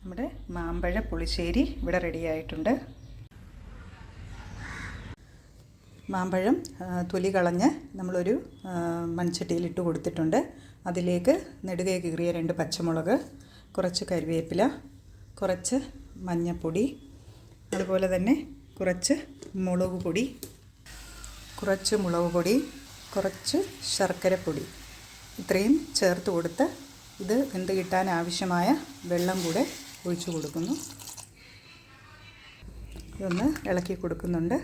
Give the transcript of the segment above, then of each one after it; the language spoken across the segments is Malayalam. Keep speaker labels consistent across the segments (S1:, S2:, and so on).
S1: നമ്മുടെ മാമ്പഴ പുളിശ്ശേരി ഇവിടെ റെഡിയായിട്ടുണ്ട്. മാമ്പഴം തൊലി കളഞ്ഞ് നമ്മളൊരു മൺചട്ടിയിലിട്ട് കൊടുത്തിട്ടുണ്ട്. അതിലേക്ക് നെടുകെ കീറിയ 2 പച്ചമുളക്, കുറച്ച് കരിവേപ്പില, കുറച്ച് മഞ്ഞൾപ്പൊടി, അതുപോലെ തന്നെ കുറച്ച് മുളക് പൊടി, കുറച്ച് ശർക്കരപ്പൊടി, ഇത്രയും ചേർത്ത് കൊടുത്ത് ഇത് വെന്ത് കിട്ടാൻ ആവശ്യമായ വെള്ളം കൂടെ ഒഴിച്ചു കൊടുക്കുന്നു. ഇതൊന്ന് ഇളക്കി കൊടുക്കുന്നുണ്ട്.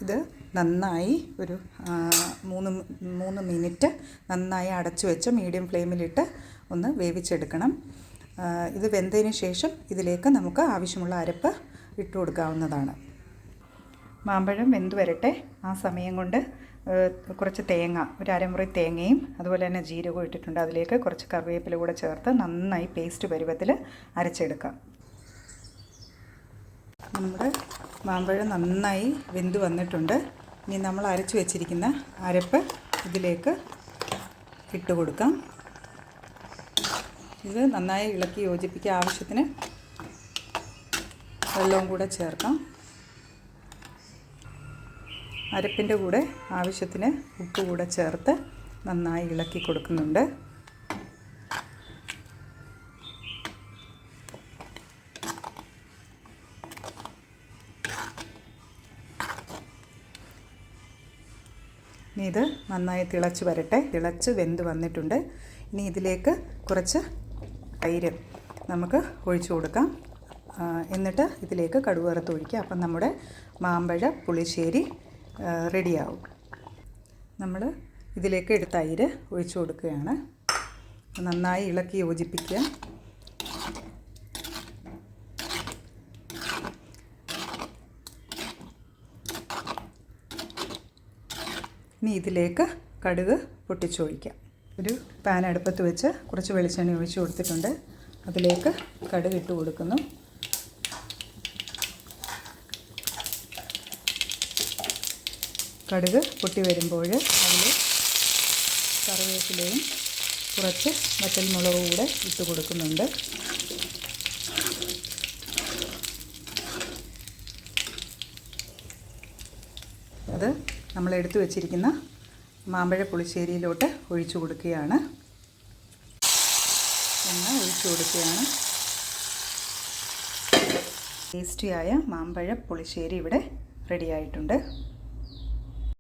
S1: ഇത് നന്നായി ഒരു 3 മിനിറ്റ് നന്നായി അടച്ചു വെച്ച് മീഡിയം ഫ്ലെയിമിലിട്ട് ഒന്ന് വേവിച്ചെടുക്കണം. ഇത് വെന്തതിന് ശേഷം ഇതിലേക്ക് നമുക്ക് ആവശ്യമുള്ള അരപ്പ് ഇട്ട് കൊടുക്കാവുന്നതാണ്. മാമ്പഴം വെന്ത് വരട്ടെ. ആ സമയം കൊണ്ട് കുറച്ച് തേങ്ങ, ഒരു അരമുറി തേങ്ങയും അതുപോലെ തന്നെ ജീരകവും ഇട്ടിട്ടുണ്ട്. അതിലേക്ക് കുറച്ച് കറിവേപ്പില കൂടെ ചേർത്ത് നന്നായി പേസ്റ്റ് പരുവത്തിൽ അരച്ചെടുക്കാം. നമ്മുടെ മാമ്പഴം നന്നായി വെന്ത് വന്നിട്ടുണ്ട്. ഇനി നമ്മൾ അരച്ച് വെച്ചിരിക്കുന്ന അരപ്പ് ഇതിലേക്ക് ഇട്ട് കൊടുക്കാം. ഇത് നന്നായി ഇളക്കി യോജിപ്പിക്കുക. ആവശ്യത്തിന് വെള്ളവും കൂടെ ചേർക്കാം. അരപ്പിൻ്റെ കൂടെ ആവശ്യത്തിന് ഉപ്പ് കൂടെ ചേർത്ത് നന്നായി ഇളക്കി കൊടുക്കുന്നുണ്ട്. ഇനി ഇത് നന്നായി തിളച്ച് വരട്ടെ. തിളച്ച് വെന്ത് വന്നിട്ടുണ്ട്. ഇനി ഇതിലേക്ക് കുറച്ച് തൈര് നമുക്ക് ഒഴിച്ചു കൊടുക്കാം. എന്നിട്ട് ഇതിലേക്ക് കടുക് വറുത്ത് ഒഴിക്കുക. അപ്പം നമ്മുടെ മാമ്പഴ പുളിശ്ശേരി റെഡിയാവും. നമ്മൾ ഇതിലേക്ക് എടുത്ത തൈര് ഒഴിച്ചു കൊടുക്കുകയാണ്. നന്നായി ഇളക്കി യോജിപ്പിക്കുക. ഇനി ഇതിലേക്ക് കടുക് പൊട്ടിച്ചൊഴിക്കാം. ഒരു പാൻ അടുപ്പത്ത് വെച്ച് കുറച്ച് വെളിച്ചെണ്ണ ഒഴിച്ച് കൊടുത്തിട്ടുണ്ട്. അതിലേക്ക് കടുക് ഇട്ട് കൊടുക്കുന്നു. കടുക് പൊട്ടി വരുമ്പോൾ അതിൽ കറിവേപ്പിലയും കുറച്ച് വറ്റൽമുളകും കൂടെ ഇട്ട് കൊടുക്കുന്നുണ്ട്. അത് നമ്മൾ എടുത്തു വച്ചിരിക്കുന്ന മാമ്പഴ പുളിശ്ശേരിയിലോട്ട് ഒഴിച്ചു കൊടുക്കുകയാണ്. ടേസ്റ്റിയായ മാമ്പഴ പുളിശ്ശേരി ഇവിടെ റെഡിയായിട്ടുണ്ട്.